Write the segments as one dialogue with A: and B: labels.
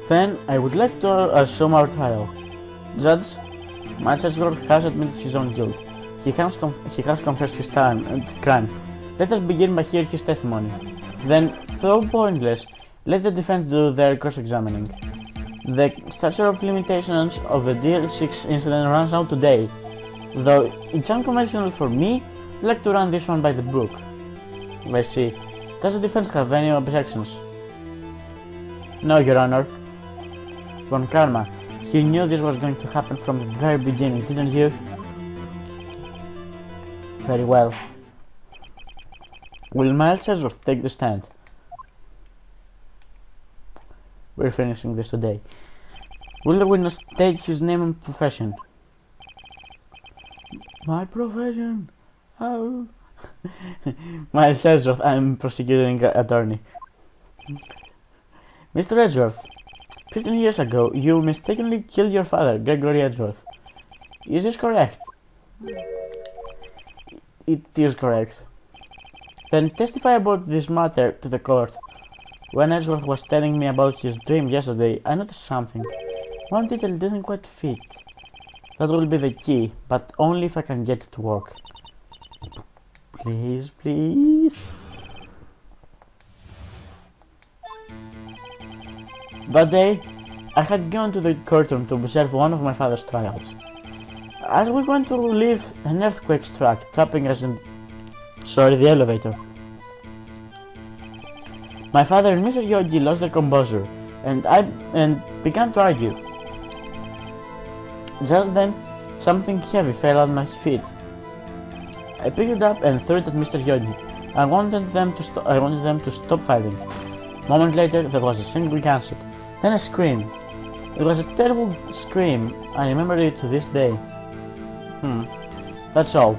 A: Then I would like to assume our trial. Judge, Miles Edgeworth has admitted his own guilt. He has confessed his crime. Let us begin by hearing his testimony. Then, though pointless, let the defense do their cross-examining. The statute of limitations of the DL6 incident runs out today. Though it's unconventional for me, I'd like to run this one by the book. I see. Does the defense have any objections? No, Your Honor. Von Karma, you knew this was going to happen from the very beginning, didn't you? Very well. Will Miles Edgeworth take the stand? We're finishing this today. Will the witness state his name and profession? My profession? Oh. Miles Edgeworth, I'm prosecuting attorney. Mr. Edgeworth, 15 years ago, you mistakenly killed your father, Gregory Edgeworth. Is this correct? It is correct. Then testify about this matter to the court. When Edgeworth was telling me about his dream yesterday, I noticed something. One detail didn't quite fit. That will be the key, but only if I can get it to work. Please, please. That day, I had gone to the courtroom to observe one of my father's trials. As we went to leave, an earthquake struck, trapping us in the elevator. My father and Mr. Yogi lost their composure, and began to argue. Just then, something heavy fell at my feet. I picked it up and threw it at Mr. Yogi. I wanted them to stop fighting. A moment later, there was a single gunshot, then a scream. It was a terrible scream. I remember it to this day. That's all.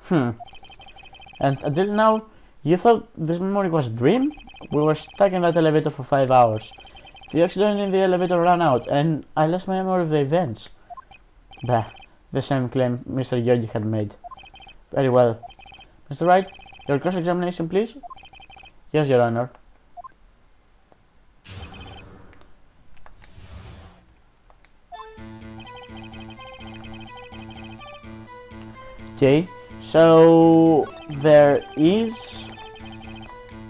A: And until now, you thought this memory was a dream? We were stuck in that elevator for 5 hours. The oxygen in the elevator ran out, and I lost my memory of the events. Bah, the same claim Mr. Yogi had made. Very well. Mr. Wright, your cross-examination, please? Yes, Your Honor. Okay, so there is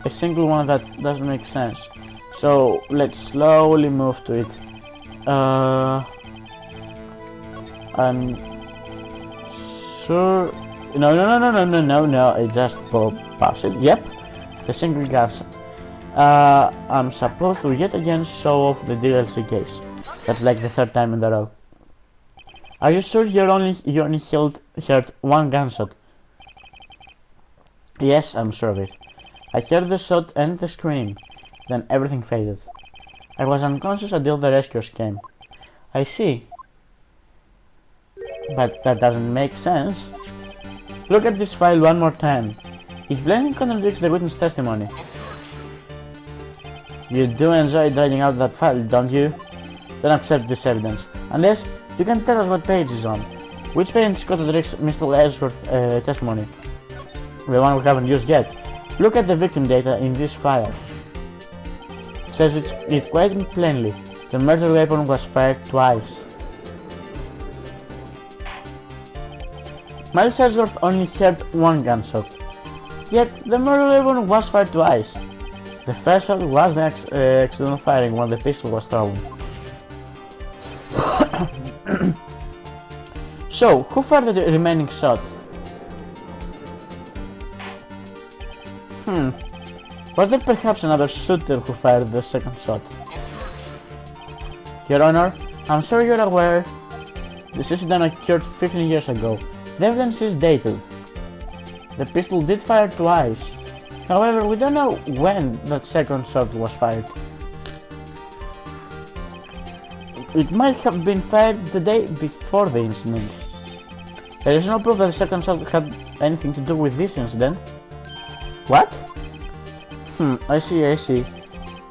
A: a single one that doesn't make sense. So let's slowly move to it. I'm sure. No. It just passes. Yep, the single gunshot. I'm supposed to yet again show off the DLC case. That's like the third time in a row. Are you sure you only heard one gunshot? Yes, I'm sure of it. I heard the shot and the scream. Then everything faded. I was unconscious until the rescuers came. I see. But that doesn't make sense. Look at this file one more time. It plainly contradicts the witness testimony. You do enjoy dragging out that file, don't you? Don't accept this evidence. Unless you can tell us what page is on. Which page contradicts Mr. Edgeworth's testimony? The one we haven't used yet. Look at the victim data in this file. It says it quite plainly. The murder weapon was fired twice. Miles Edgeworth only heard one gunshot. Yet the murder weapon was fired twice. The first shot was the accidental firing when the pistol was thrown. So, who fired the remaining shot? Was there perhaps another shooter who fired the second shot? Your Honor, I'm sure you're aware this incident occurred 15 years ago. The evidence is dated. The pistol did fire twice. However, we don't know when that second shot was fired. It might have been fired the day before the incident. There is no proof that the second shot had anything to do with this incident. What? I see.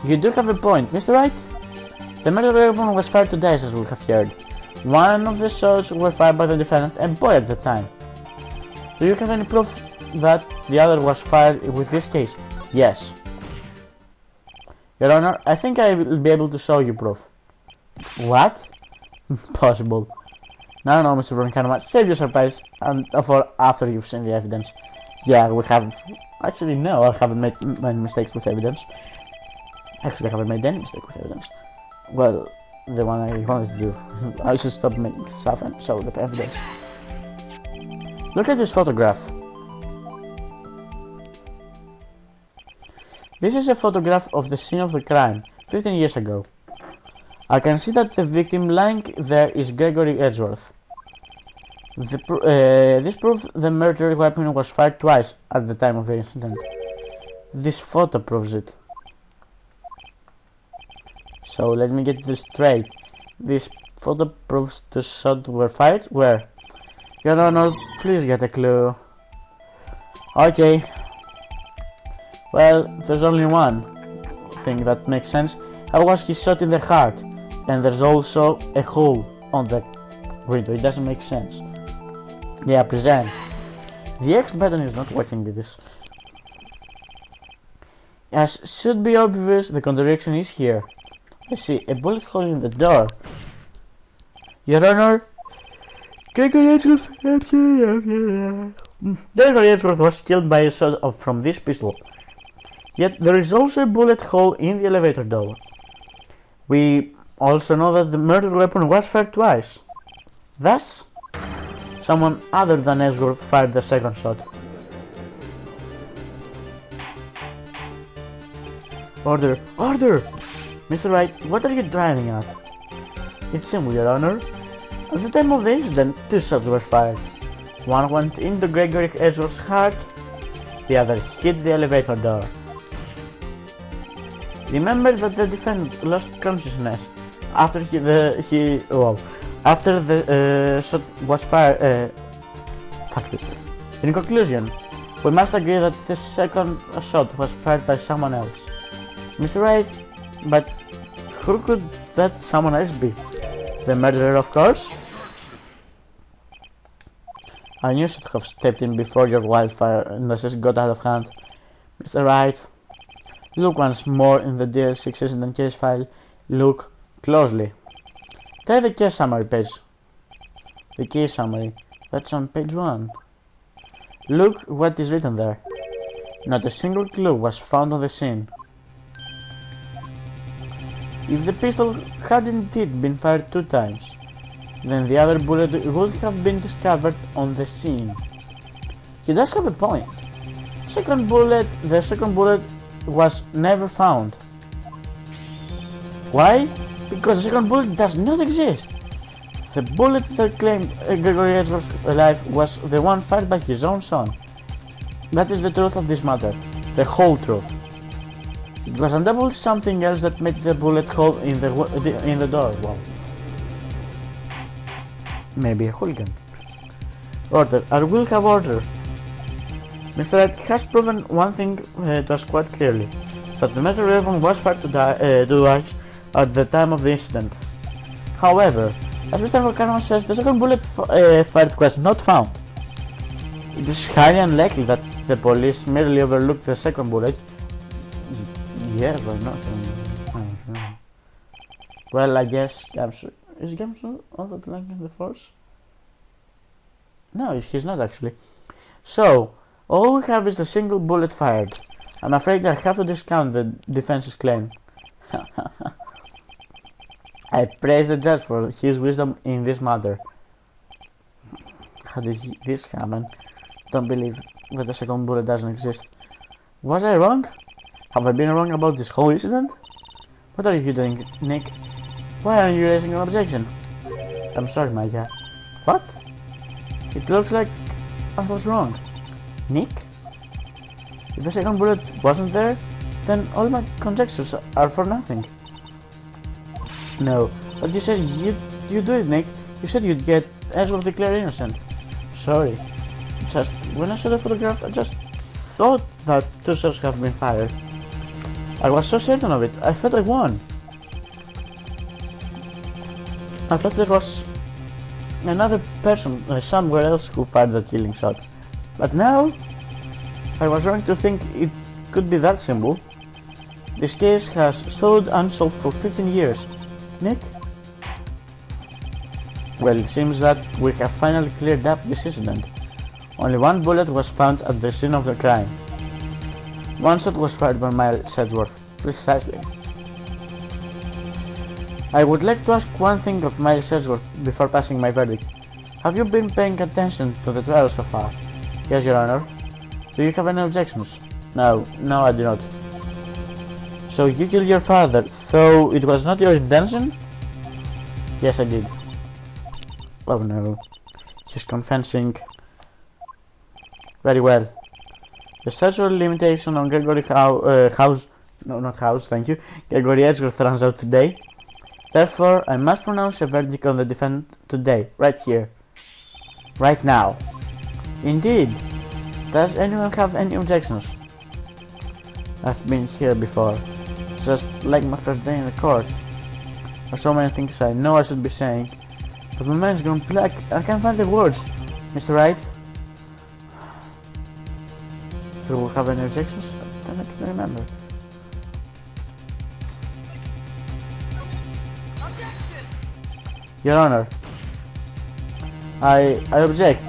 A: You do have a point, Mr. Wright. The murder weapon was fired twice, as we have heard. One of the shots were fired by the defendant, a boy at the time. Do you have any proof that the other was fired with this case? Yes. Your Honor, I think I will be able to show you proof. What? Possible. No, Mr. Broncano, save your surprise and for after you've seen the evidence. Yeah, we have... Actually, no, I haven't made many mistakes with evidence. Actually, I haven't made any mistake with evidence. Well, the one I wanted to do. I should stop making stuff and show the evidence. Look at this photograph. This is a photograph of the scene of the crime, 15 years ago. I can see that the victim lying there is Gregory Edgeworth. This proves the murder weapon was fired twice at the time of the incident. This photo proves it. So let me get this straight. This photo proves the shots were fired? Where? Your Honor, please get a clue. Okay. Well, there's only one thing that makes sense. How was he shot in the heart? And there's also a hole on the window. It doesn't make sense. Yeah, present. The X button is not working with this. As should be obvious, the contradiction is here. I see a bullet hole in the door. Your Honor, Gregory Edgeworth was killed by a shot from this pistol. Yet there is also a bullet hole in the elevator door. We also know that the murder weapon was fired twice. Thus, someone other than Edgeworth fired the second shot. Order! Order! Mr. Wright, what are you driving at? It's simple, Your Honor. At the time of the incident, two shots were fired. One went into Gregory Edgeworth's heart, the other hit the elevator door. Remember that the defendant lost consciousness after the shot was fired. Fuck this. In conclusion, we must agree that the second shot was fired by someone else. Mr. Wright, but who could that someone else be? The murderer, of course? I knew you should have stepped in before your wildfire analysis got out of hand. Mr. Wright, look once more in the DL6 incident case file. Look closely. Try the case summary page. The case summary, that's on page 1. Look what is written there. Not a single clue was found on the scene. If the pistol had indeed been fired 2 times, then the other bullet would have been discovered on the scene. He does have a point. The second bullet was never found. Why? Because the second bullet does not exist. The bullet that claimed Gregory Edgeworth's life was the one fired by his own son. That is the truth of this matter, the whole truth. It was undoubtedly something else that made the bullet hole in the door. Wow. Maybe a hooligan. Order. I will have order. Mr. Wright has proven one thing to us quite clearly, that the murder weapon was fired twice at the time of the incident. However, as Mr. Volcano says, the second bullet fired was not found. It is highly unlikely that the police merely overlooked the second bullet. Yes, why not? Well, I guess is Gamsu on that line in the force? No, he's not actually. So, all we have is a single bullet fired. I'm afraid I have to discount the defense's claim. I praise the judge for his wisdom in this matter. How did this happen? Don't believe that the second bullet doesn't exist. Was I wrong? Have I been wrong about this whole incident? What are you doing, Nick? Why are you raising an objection? I'm sorry, Micah. What? It looks like I was wrong. Nick? If the second bullet wasn't there, then all my conjectures are for nothing. No, but you said you'd do it, Nick. You said you'd get Edgeworth declared innocent. Sorry. Just when I saw the photograph, I just thought that 2 shots have been fired. I was so certain of it, I thought I won. I thought there was another person somewhere else who fired the killing shot. But now, I was wrong to think it could be that simple. This case has stood unsolved for 15 years. Nick? Well, it seems that we have finally cleared up this incident. Only one bullet was found at the scene of the crime. One shot was fired by Miles Sedgeworth. Precisely. I would like to ask one thing of Miles Sedgeworth before passing my verdict. Have you been paying attention to the trial so far? Yes, Your Honor. Do you have any objections? No, I do not. So you killed your father, though it was not your intention? Yes, I did. Oh no. He's confessing. Very well. The statute limitation on Gregory Gregory Edgeworth runs out today. Therefore, I must pronounce a verdict on the defendant today, right here. Right now. Indeed. Does anyone have any objections? I've been here before. Just like my first day in the court. There's so many things I know I should be saying. But my mind's gone black. I can't find the words. Mr. Wright? Do we have any objections? I don't remember. Your Honor, I object.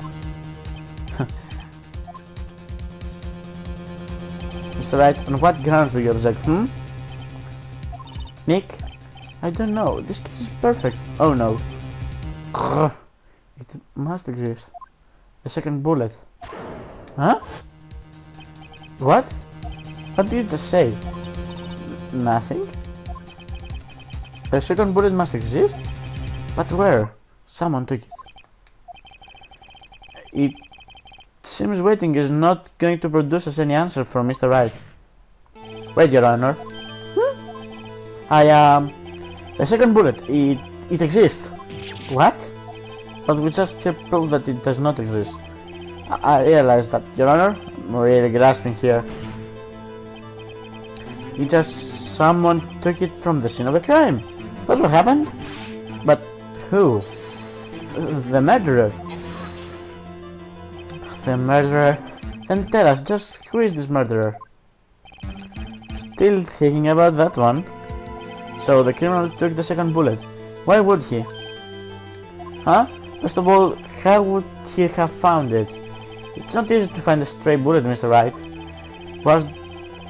A: Mr. Wright, on what grounds do you object, Nick? I don't know, this case is perfect. Oh no. It must exist. The second bullet. Huh? What? What did you just say? Nothing? The second bullet must exist? But where? Someone took it. It seems waiting is not going to produce us any answer from Mr. Wright. Wait, Your Honor. The second bullet, it exists. What? But we just here prove that it does not exist. I realize that, Your Honor. I'm really grasping here. It just someone took it from the scene of the crime. That's what happened. But who? The murderer. The murderer? Then tell us, just who is this murderer? Still thinking about that one. So the criminal took the second bullet. Why would he? Huh? First of all, how would he have found it? It's not easy to find a stray bullet, Mr. Wright. Was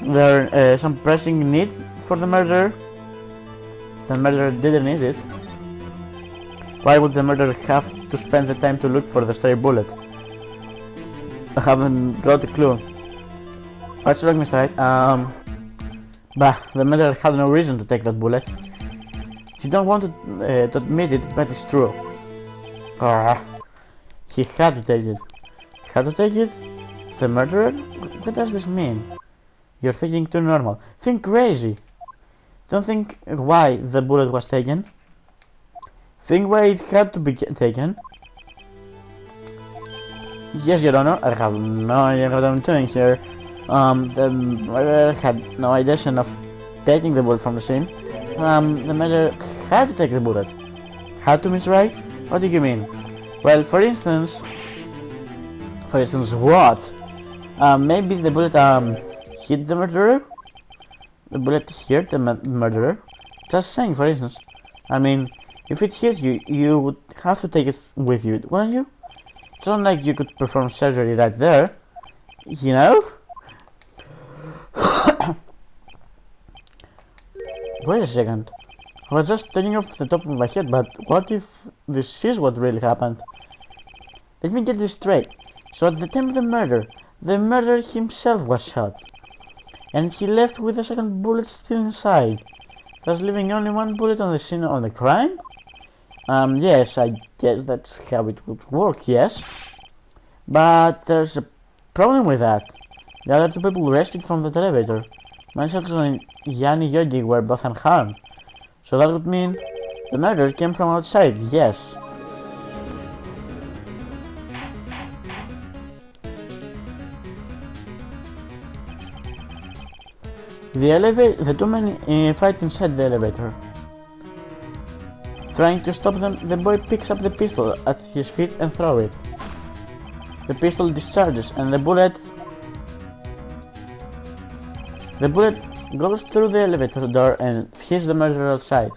A: there some pressing need for the murderer? The murderer didn't need it. Why would the murderer have to spend the time to look for the stray bullet? I haven't got a clue. What's wrong, Mr. Wright? The murderer had no reason to take that bullet. You don't want to admit it, but it's true. He had to take it. Had to take it? The murderer? What does this mean? You're thinking too normal. Think crazy. Don't think why the bullet was taken. Think why it had to be taken. Yes, Your Honor, I have no idea what I'm doing here. The murderer had no intention of taking the bullet from the scene. The murderer had to take the bullet. Had to, Miss Wright? What do you mean? Well, for instance... For instance, what? Maybe the bullet hit the murderer? The bullet hit the murderer? Just saying, for instance. I mean, if it hit you, you would have to take it with you, wouldn't you? It's not like you could perform surgery right there, you know? Wait a second. I was just turning off the top of my head, but what if this is what really happened? Let me get this straight. So at the time of the murderer himself was shot. And he left with the second bullet still inside, thus leaving only one bullet on the scene of the crime? Yes, I guess that's how it would work, yes. But there's a problem with that. The other two people rescued from the elevator, myself and Yanni Yogi, were both unharmed. So that would mean the murder came from outside, yes. The two men fight inside the elevator. Trying to stop them, the boy picks up the pistol at his feet and throws it. The pistol discharges and the bullet goes through the elevator door and hits the murderer outside.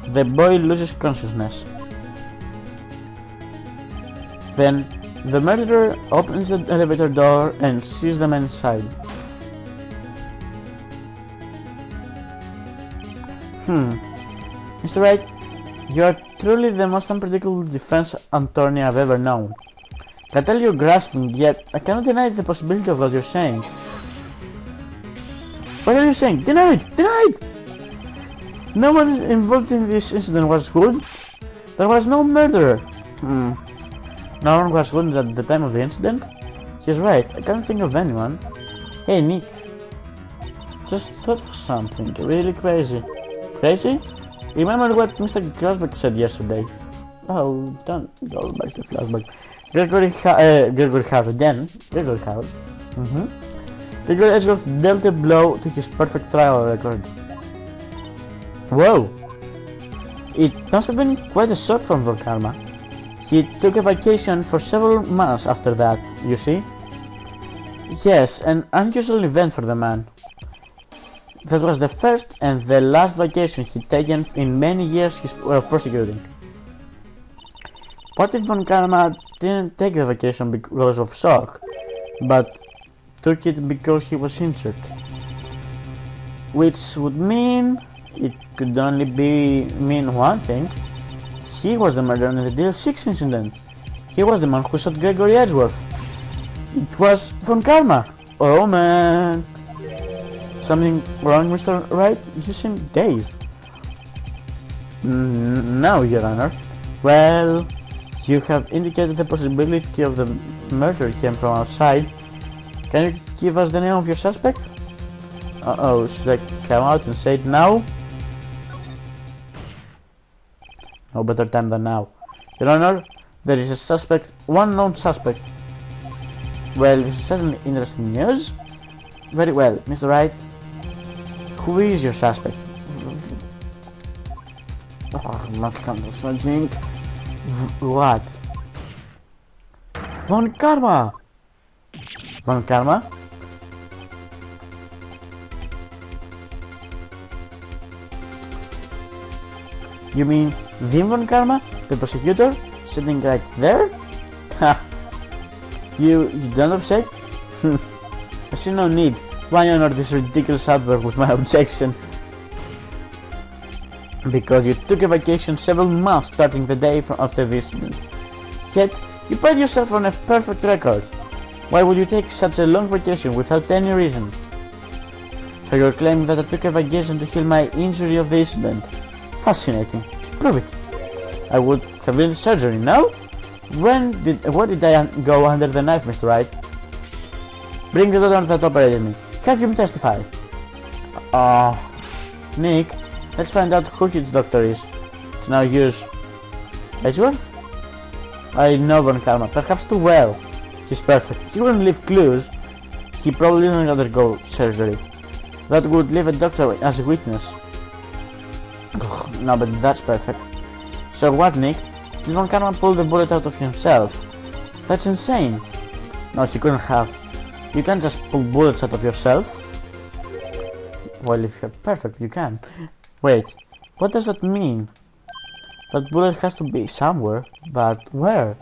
A: The boy loses consciousness. Then, the murderer opens the elevator door and sees the man inside. Mr. Wright, you are truly the most unpredictable defense attorney I've ever known. I tell you're grasping, yet I cannot deny the possibility of what you're saying. What are you saying? Deny it! Deny it! No one involved in this incident was good. There was no murderer. No one was wounded at the time of the incident? He's right, I can't think of anyone. Hey Nick. Just thought of something really crazy. Crazy? Remember what Mr. Grosbeck said yesterday? Oh, don't go back to flashback. Gregory House again. Gregory House. Gregory Edgeworth dealt a blow to his perfect trial record. Whoa! It must have been quite a shock from Von Karma. He took a vacation for several months after that, you see? Yes, an unusual event for the man. That was the first and the last vacation he'd taken in many years of prosecuting. What if Von Karma didn't take the vacation because of shock, but took it because he was injured? Which would mean it could only mean one thing. He was the murderer in the Deal 6 incident. He was the man who shot Gregory Edgeworth. It was Von Karma. Oh man. Something wrong, Mr. Wright? You seem dazed. No, Your Honor. Well, you have indicated the possibility of the murder came from outside. Can you give us the name of your suspect? Uh-oh, should I come out and say it now? No better time than now. Your Honor, there is a suspect, one known suspect. Well, this is certainly interesting news. Very well, Mr. Wright. Who is your suspect? Oh, not kind of something. What? Von Karma! Von Karma? You mean Wim Von Karma, the prosecutor, sitting right there? Ha! You don't object? I see no need. Why honor this ridiculous outburst with my objection? Because you took a vacation several months starting the day after the incident. Yet, you pride yourself on a perfect record. Why would you take such a long vacation without any reason? So you're claiming that I took a vacation to heal my injury of the incident. Fascinating. Prove it. I would have been in surgery, no? Where did I go under the knife, Mr. Wright? Bring the doctor that operated me. Have him testify. Nick, let's find out who his doctor is. To now use Edgeworth? I know Von Karma, perhaps too well. He's perfect. He wouldn't leave clues. He probably didn't undergo surgery. That would leave a doctor as a witness. No, but that's perfect. So what, Nick? Did Von Karma pull the bullet out of himself? That's insane. No, he couldn't have. You can't just pull bullets out of yourself. Well, if you're perfect, you can. Wait, what does that mean? That bullet has to be somewhere, but where?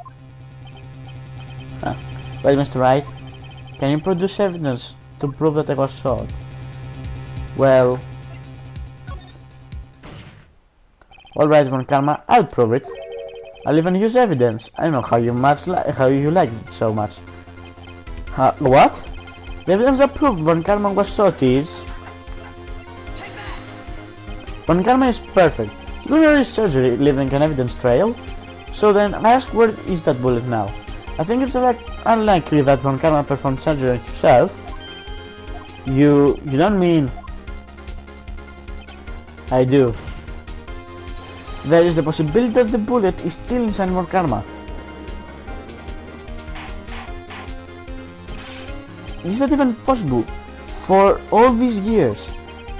A: Wait, Mr. Wright, can you produce evidence to prove that I was shot? Well... Alright, Von Karma, I'll prove it. I'll even use evidence. I know how you like it so much. What? The evidence that proves Von Karma was shot is... Von Karma is perfect. During his surgery, leaving an evidence trail. So then, I ask, where is that bullet now? I think it's unlikely that Von Karma performed surgery on himself. You don't mean... I do. There is the possibility that the bullet is still inside Von Karma. Is that even possible? For all these years?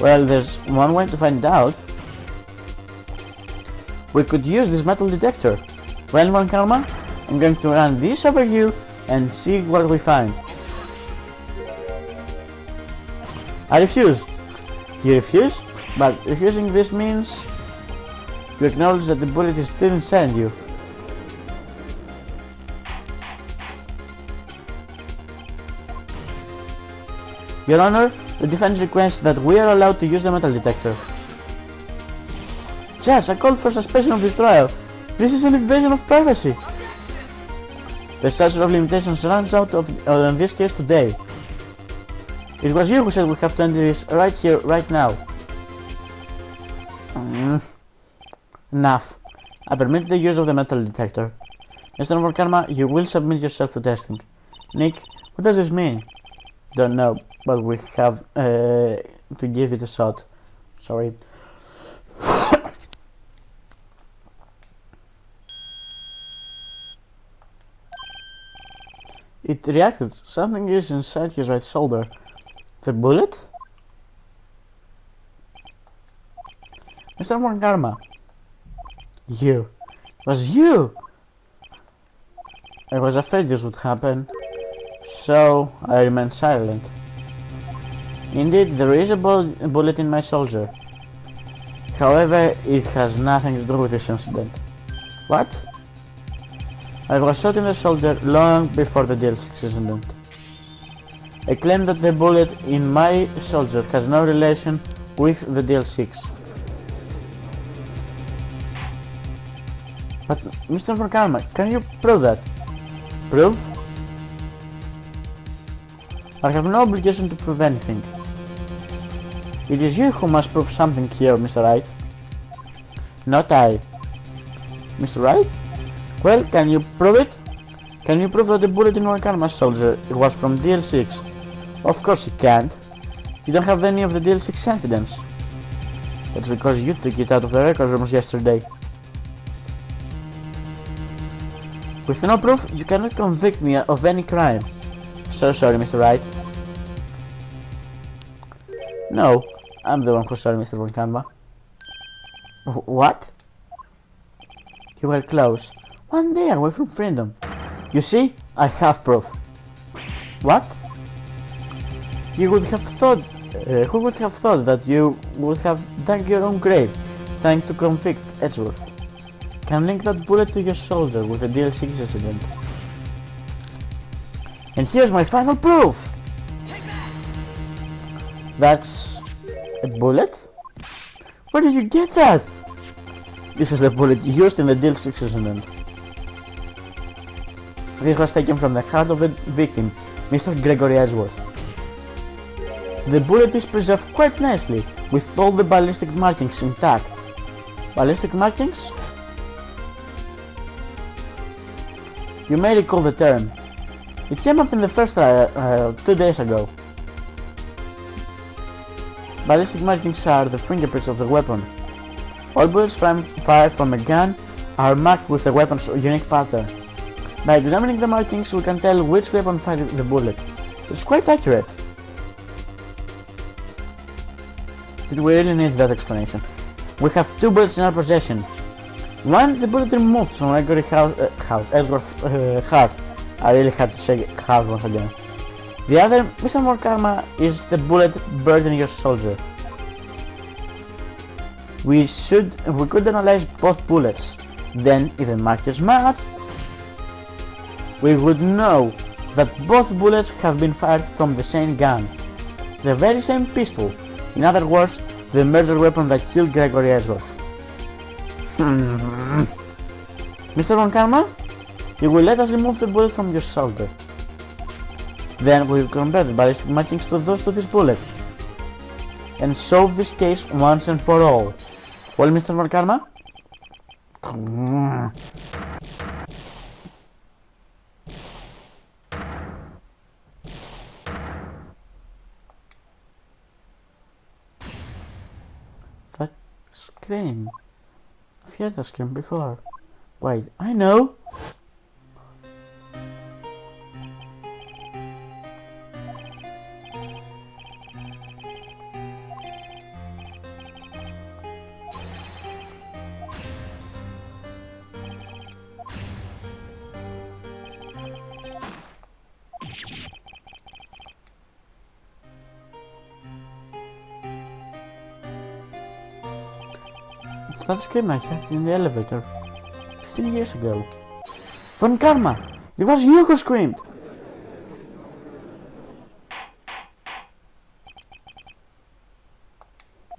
A: Well, there's one way to find out. We could use this metal detector. Well, Von Karma, I'm going to run this over you and see what we find. I refuse. You refuse? But refusing this means you acknowledge that the bullet is still inside you. Your Honor, the defense requests that we are allowed to use the metal detector. Judge, I called for suspension of this trial. This is an invasion of privacy. The statute of limitations runs out on this case today. It was you who said we have to end this right here, right now. Enough. I permit the use of the metal detector. Mr. Karma, you will submit yourself to testing. Nick, what does this mean? Don't know, but we have to give it a shot. Sorry. It reacted. Something is inside his right shoulder. The bullet? Mr. Karma. You. It was you! I was afraid this would happen, so I remained silent. Indeed, there is a bullet in my shoulder. However, it has nothing to do with this incident. What? I was shot in the shoulder long before the DL6 incident. I claim that the bullet in my shoulder has no relation with the DL6. But, Mr. Karma, can you prove that? Prove? I have no obligation to prove anything. It is you who must prove something here, Mr. Wright. Not I. Mr. Wright? Well, can you prove it? Can you prove that the bullet in Karma's shoulder was from DL6? Of course you can't. You don't have any of the DL6 evidence. That's because you took it out of the record rooms yesterday. With no proof, you cannot convict me of any crime. So sorry, Mr. Wright. No, I'm the one who's sorry, Mr. Karma. What? You were close. One day away from freedom. You see, I have proof. What? You would have thought, who would have thought that you would have dug your own grave trying to convict Edgeworth? Can link that bullet to your shoulder with the DL6 incident. And here's my final proof! That's a bullet? Where did you get that? This is the bullet used in the DL6 incident. This was taken from the heart of the victim, Mr. Gregory Edgeworth. The bullet is preserved quite nicely, with all the ballistic markings intact. Ballistic markings? You may recall the term. It came up in the first trial 2 days ago. Ballistic markings are the fingerprints of the weapon. All bullets fired from a gun are marked with the weapon's unique pattern. By examining the markings, we can tell which weapon fired the bullet. It's quite accurate. Did we really need that explanation? We have 2 bullets in our possession. One, the bullet removed from Gregory Edgeworth's heart. I really had to say heart once again. The other, Mr. Karma, is the bullet buried in your shoulder. We could analyze both bullets. Then, if the markers matched, we would know that both bullets have been fired from the same gun. The very same pistol. In other words, the murder weapon that killed Gregory Edgeworth. Mr. Karma, you will let us remove the bullet from your shoulder. Then we will compare the ballistic markings to those to this bullet. And solve this case once and for all. Well, Mr. Karma? That scream. I've heard that scream before. Wait, I know! Was that the scream I heard in the elevator 15 years ago? Von Karma! It was you who screamed!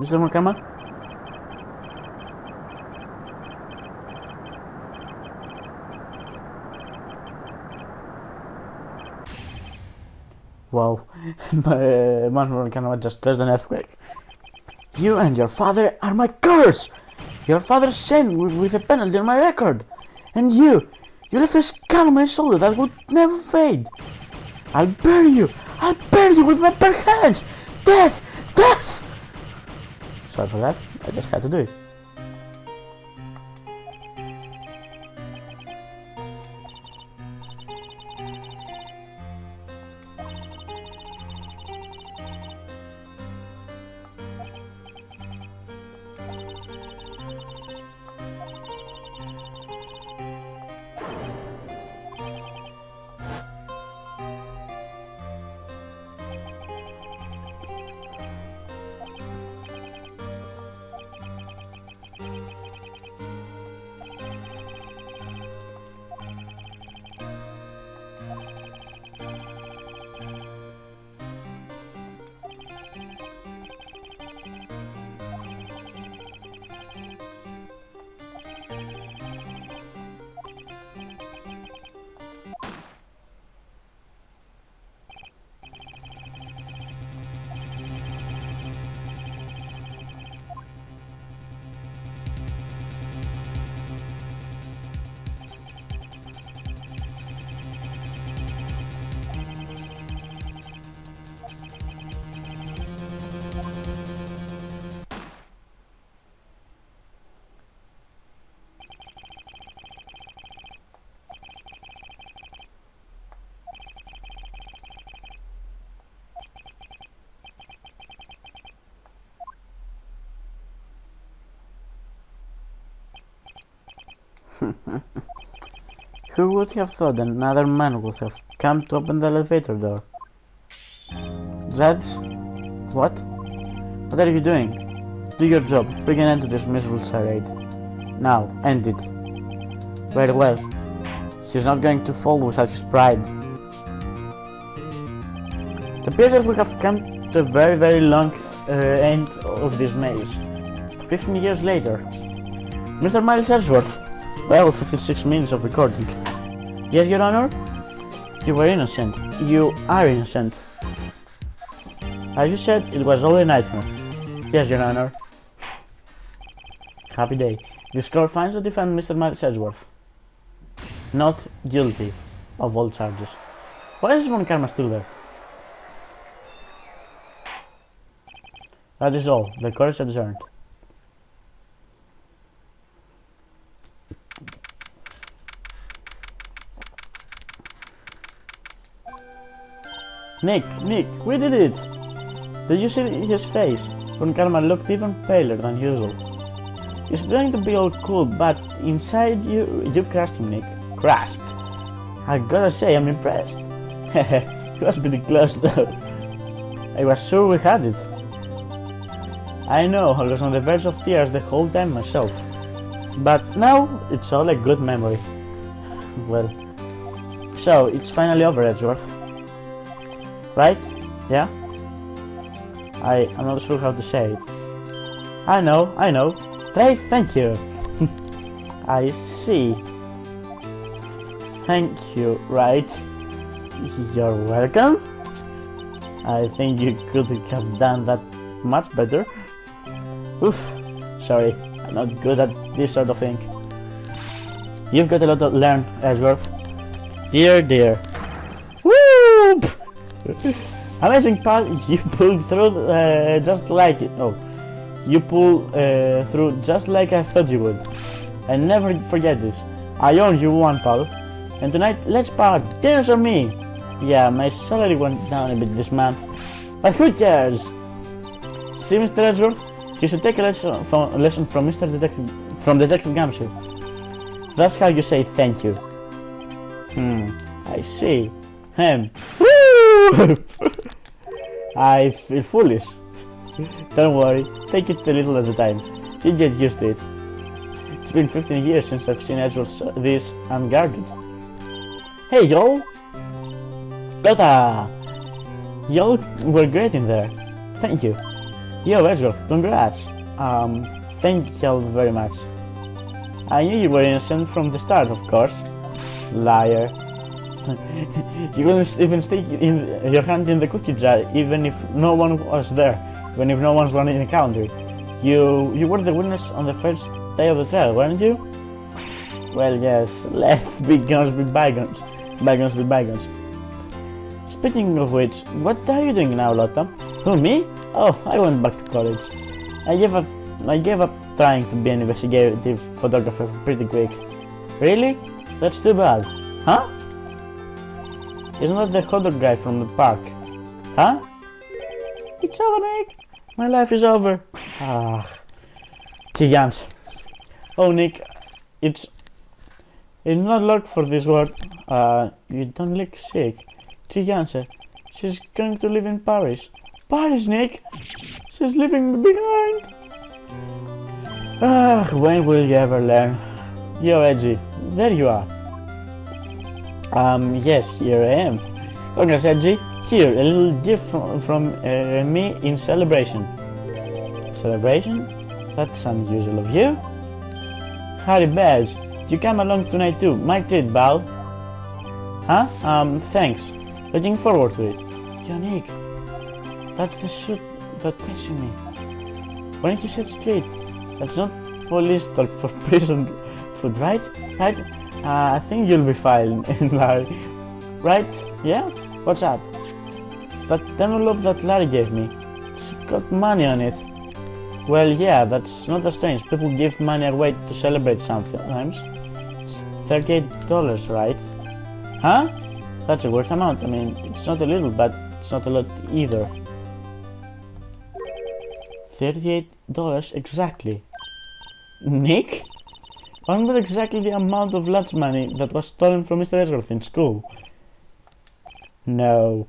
A: Mr. Von Karma? Wow, my Von Karma just caused an earthquake. You and your father are my curse! Your father sinned with a penalty on my record! And you left a scar on my shoulder that would never fade! I'll bury you! I'll bury you with my bare hands! Death! Death! Sorry for that, I just had to do it. Who would have thought another man would have come to open the elevator door? Judge? What? What are you doing? Do your job. Bring an end to this miserable charade. Now, end it. Very well. He's not going to fall without his pride. It appears that we have come to a very, very long end of this maze. 15 years later. Mr. Miles Edgeworth. Well, 56 minutes of recording. Yes, Your Honor? You were innocent. You are innocent. As you said, it was all a nightmare. Yes, Your Honor. Happy day. This court finds the defendant, Mr. Miles Edgeworth, not guilty of all charges. Why is Von Karma still there? That is all. The court is adjourned. Nick, we did it! Did you see his face? Von Karma looked even paler than usual. He's going to be all cool, but inside you crushed him, Nick. Crushed. I gotta say, I'm impressed. It was pretty close though. I was sure we had it. I know, I was on the verge of tears the whole time myself. But now, it's all a good memory. Well, so, it's finally over, Edgeworth. Right? Yeah? I'm not sure how to say it. I know. Trey, thank you. I see. Thank you, Wright. You're welcome. I think you could have done that much better. Oof. Sorry, I'm not good at this sort of thing. You've got a lot to learn, Edgeworth. Dear. Woo! Amazing, pal. You pulled through just like it. Oh, you pulled through just like I thought you would. And never forget this. I owe you one, pal. And tonight, let's party. Dinner's on me. Yeah, my salary went down a bit this month, but who cares? See, Mr. Edgeworth, you should take a lesson from Detective Gumshoe. That's how you say thank you. I see. Woo! I feel foolish. Don't worry, take it a little at a time. You get used to it. It's been 15 years since I've seen Edgeworth this unguarded. Hey, y'all! Lotta! Y'all were great in there. Thank you. Yo, Edgeworth, congrats. Thank y'all very much. I knew you were innocent from the start, of course. Liar. You couldn't even stick your hand in the cookie jar, even if no one was there, even if no one's running the country. You were the witness on the first day of the trial, weren't you? Well, yes, let bygones be bygones. Bygones be bygones. Speaking of which, what are you doing now, Lotta? Who, me? Oh, I went back to college. I gave up trying to be an investigative photographer pretty quick. Really? That's too bad. Huh? Isn't that the hot dog guy from the park? Huh? It's over, Nick. My life is over. Ah. Giants. Oh, Nick, it's not luck for this world. You don't look sick. Giants. She's going to live in Paris. Paris, Nick. She's leaving me behind. Ah, when will you ever learn? Yo, Edgy, there you are. Yes, here I am. Congrats, Edgy. Here, a little gift from me in celebration. Celebration? That's unusual of you. Harry Bells, you come along tonight too. My treat, Bal. Huh? Thanks. Looking forward to it. Unique. That's the suit that fits me. When he said street, that's not police talk for prison food, right? Right? I think you'll be fine, Larry. Right? Yeah? What's up? That envelope that Larry gave me. It's got money on it. Well, yeah, that's not that strange. People give money away to celebrate sometimes. It's $38, right? Huh? That's a worth amount. I mean, it's not a little, but it's not a lot either. $38 exactly. Nick? Wasn't that exactly the amount of lunch money that was stolen from Mr. Edgeworth in school? No.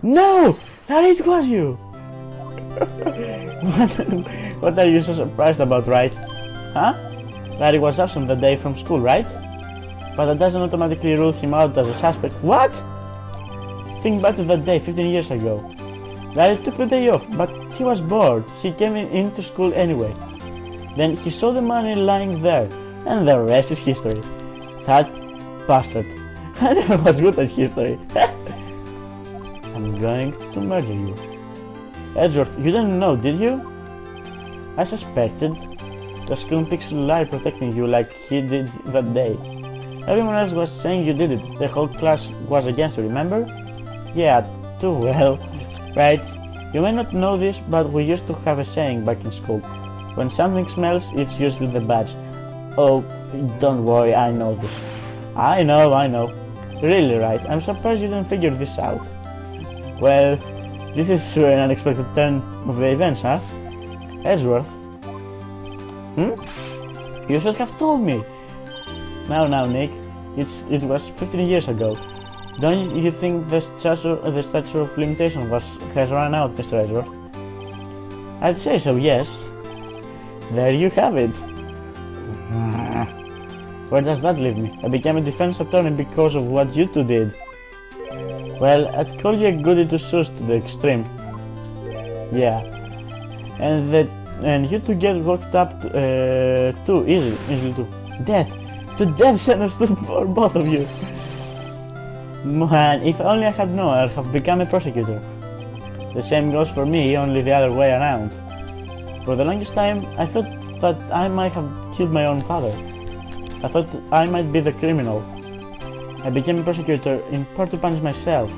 A: No! Larry, it was you! What are you so surprised about, Wright? Huh? Larry was absent that day from school, right? But that doesn't automatically rule him out as a suspect. What? Think back to that day 15 years ago. Larry took the day off, but he was bored. He came into school anyway. Then he saw the money lying there, and the rest is history. That bastard. I never was good at history. I'm going to murder you. Edgeworth, you didn't know, did you? I suspected. The school picks Larry protecting you like he did that day. Everyone else was saying you did it. The whole class was against you, remember? Yeah, too well. Right? You may not know this, but we used to have a saying back in school. When something smells, it's usually the badge. Oh, don't worry, I know this. I know. Really, right? I'm surprised you didn't figure this out. Well, this is an unexpected turn of the events, huh? Edgeworth? You should have told me. Now, Nick. It was 15 years ago. Don't you think the statute of limitation has run out, Mr. Edgeworth? I'd say so, yes. There you have it. Where does that leave me? I became a defense attorney because of what you two did. Well, I'd call you a goody two-shoes to the extreme. Yeah. And you two get worked up too easily too. Death. The death sentence for both of you. Man, if only I had known, I'd have become a prosecutor. The same goes for me, only the other way around. For the longest time, I thought that I might have killed my own father. I thought I might be the criminal. I became a prosecutor in part to punish myself.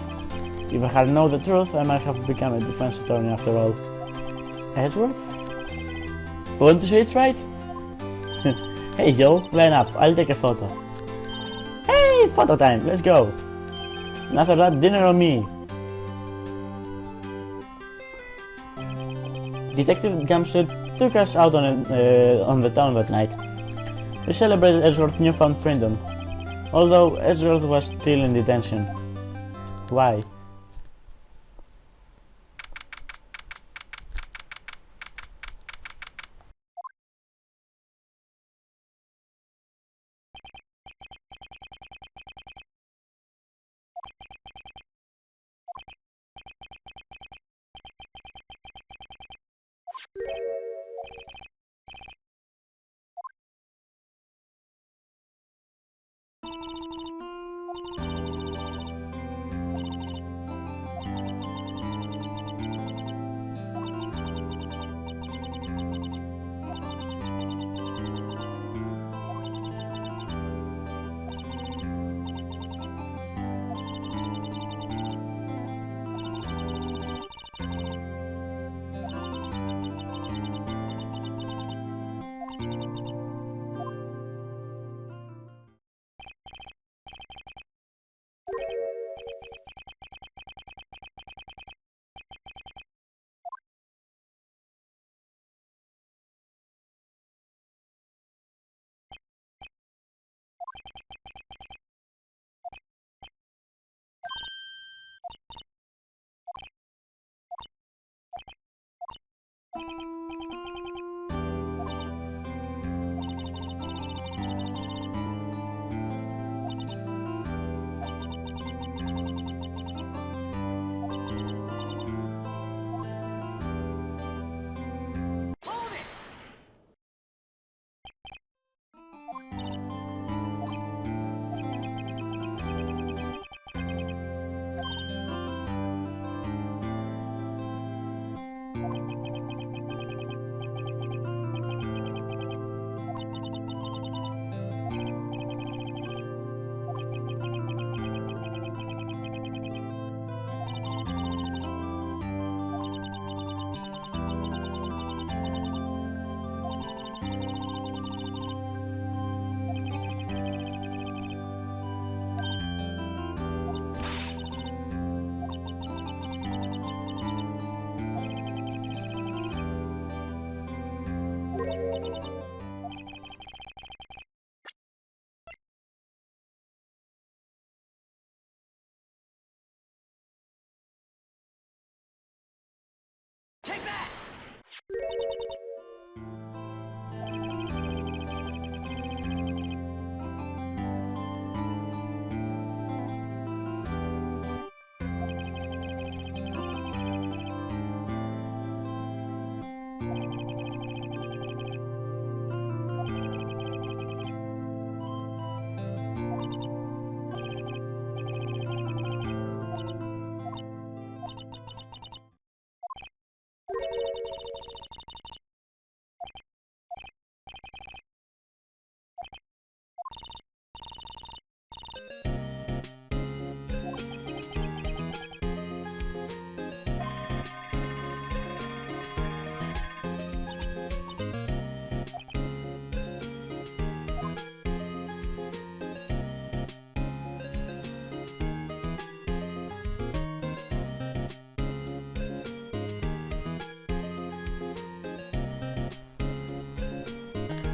A: If I had known the truth, I might have become a defense attorney after all. Edgeworth? Want to see it's right? Hey yo, line up, I'll take a photo. Hey, photo time, let's go! And after that, dinner on me. Detective Gumshoe took us out on the town that night. We celebrated Edgeworth's newfound freedom, although Edgeworth was still in detention. Why?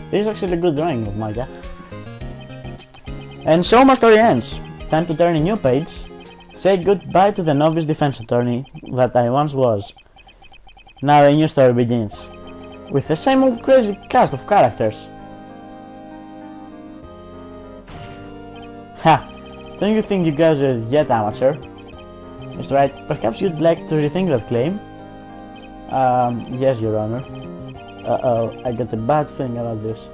A: This is actually a good drawing of Maya. And so my story ends. Time to turn a new page. Say goodbye to the novice defense attorney that I once was. Now a new story begins. With the same old crazy cast of characters. Ha! Don't you think you guys are yet amateur? Mr. Wright, perhaps you'd like to rethink that claim? Yes, Your Honor. Uh-oh, I got a bad feeling about this.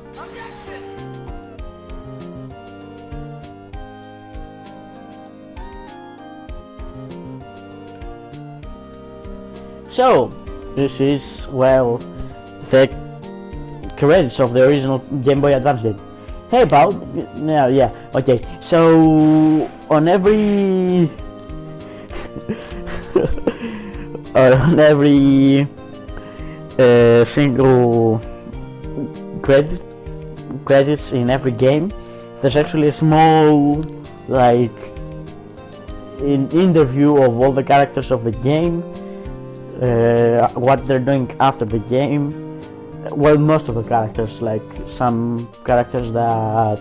A: So, this is, well, the credits of the original Game Boy Advance game. Hey pal, yeah, okay, so on every on every single credits in every game, there's actually a small, like, an interview of all the characters of the game, what they're doing after the game. Well, most of the characters, like some characters that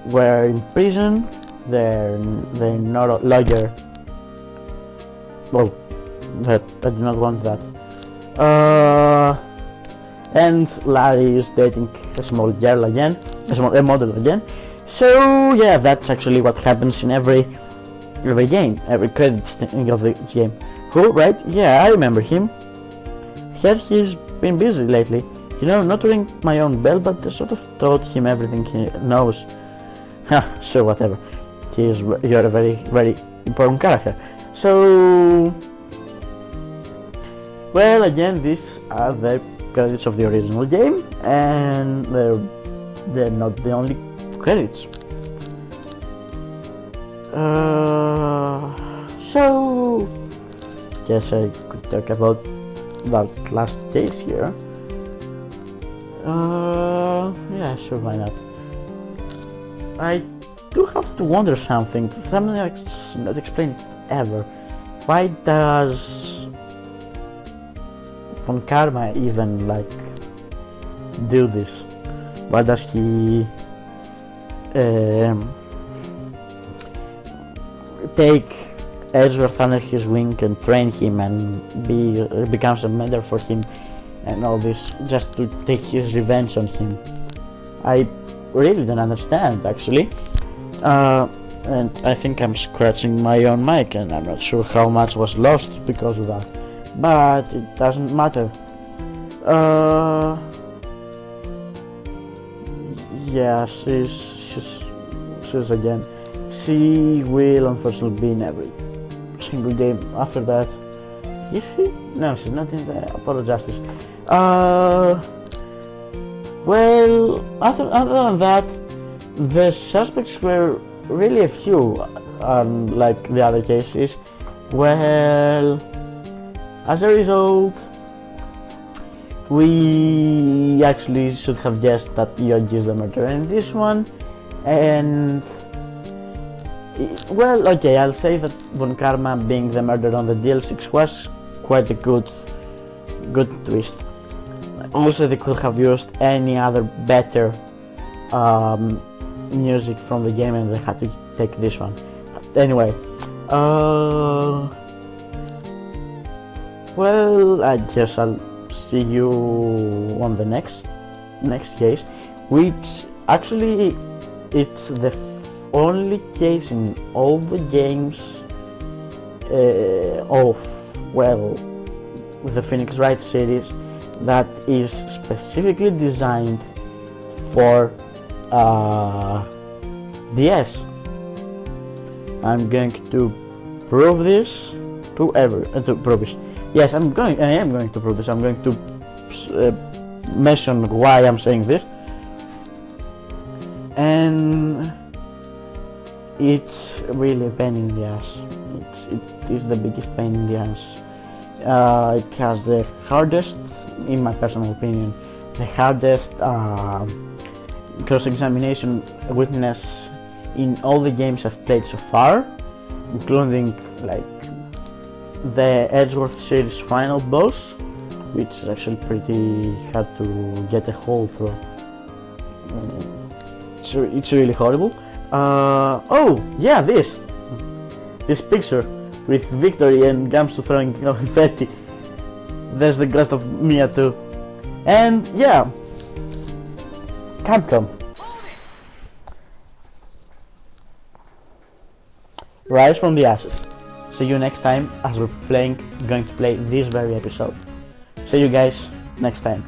A: were in prison, they're not a lawyer. Well, I do not want that. And Larry is dating a small girl again, a model again. So yeah, that's actually what happens in every game, every credits thing of the game. Who, right? Yeah, I remember him. Heard he's been busy lately. You know, not to ring my own bell, but I sort of taught him everything he knows. Ha, sure, whatever. You're a very, very important character. So, well, again, these are the credits of the original game, and they're not the only credits. So, guess I could talk about that last case here. Yeah, sure, why not? I do have to wonder something that's not explained ever. Why does Von Karma even, like, do this? Why does he take Edgeworth under his wing and train him and becomes a mentor for him and all this just to take his revenge on him. I really don't understand actually. And I think I'm scratching my own mic and I'm not sure how much was lost because of that. But it doesn't matter. Yeah, she's again. She will unfortunately be in every single game after that. Is she? No, she's not in the Apollo Justice. Well, other than that, the suspects were really a few, unlike the other cases. Well, as a result, we actually should have guessed that Yogi is the murderer in this one, and well, okay, I'll say that Von Karma being the murderer on the DL6 was quite a good twist. Also, they could have used any other better music from the game and they had to take this one. But anyway, well, I guess I'll see you on the next case, which actually it's the only case in all the games of, well, the Phoenix Wright series that is specifically designed for DS. I'm going to prove this to prove this. Yes, I am going to prove this. I'm going to mention why I'm saying this, and it's really a pain in the ass. It is the biggest pain in the ass. It has the hardest, in my personal opinion, the hardest cross-examination witness in all the games I've played so far, including like the Edgeworth series final boss, which is actually pretty hard to get a hole through. It's really horrible. Oh yeah, this picture with Victory and Gamsu throwing confetti. There's the ghost of Mia too. And yeah, Capcom. Rise from the ashes. See you next time as we're going to play this very episode. See you guys next time.